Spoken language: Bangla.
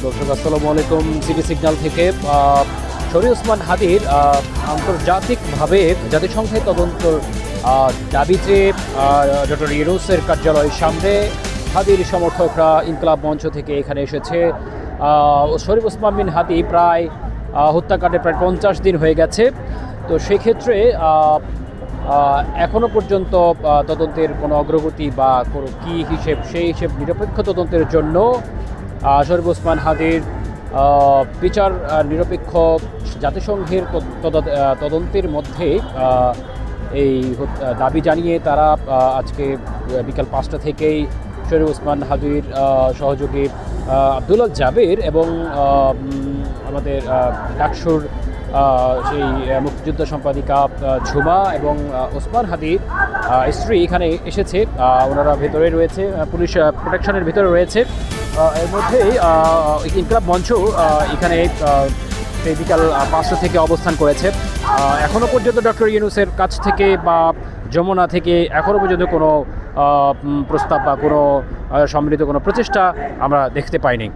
দর্শক আসসালামু আলাইকুম। সিটি সিগন্যাল থেকে শরী ওসমান হাদির আন্তর্জাতিকভাবে জাতিসংঘের তদন্ত দাবিতে ডক্টর ইউনূসের কার্যালয়ের সামনে হাদির সমর্থকরা ইনকলাব মঞ্চ থেকে এখানে এসেছে। শরী ওসমান বিন হাদি প্রায় হত্যাকাণ্ডে প্রায় 50 দিন হয়ে গেছে। তো সেক্ষেত্রে এখনও পর্যন্ত তদন্তের কোনো অগ্রগতি বা কোনো কী হিসেব, সেই হিসেব নিরপেক্ষ তদন্তের জন্য শরী ওসমান হাদির বিচার নিরপেক্ষ জাতিসংঘের তদন্তের মধ্যে এই দাবি জানিয়ে তারা আজকে বিকাল 5টা থেকেই শরী ওসমান হাদির সহযোগী আব্দুল আল জাবের এবং আমাদের ডাকসুর সেই মুক্তিযুদ্ধ সম্পাদিকা ঝুমা এবং ওসমান হাদির স্ত্রী এখানে এসেছে। ওনারা ভেতরে রয়েছে, পুলিশ প্রোটেকশনের ভিতরে রয়েছে। এর মধ্যেই ইনকলাব মঞ্চ এখানে সেই বিকাল 5টা থেকে অবস্থান করেছে। এখনও পর্যন্ত ডক্টর ইউনূসের কাছ থেকে বা যমুনা থেকে এখনও পর্যন্ত কোনো প্রস্তাব বা কোনো সম্মিলিত কোনো প্রচেষ্টা আমরা দেখতে পাইনি।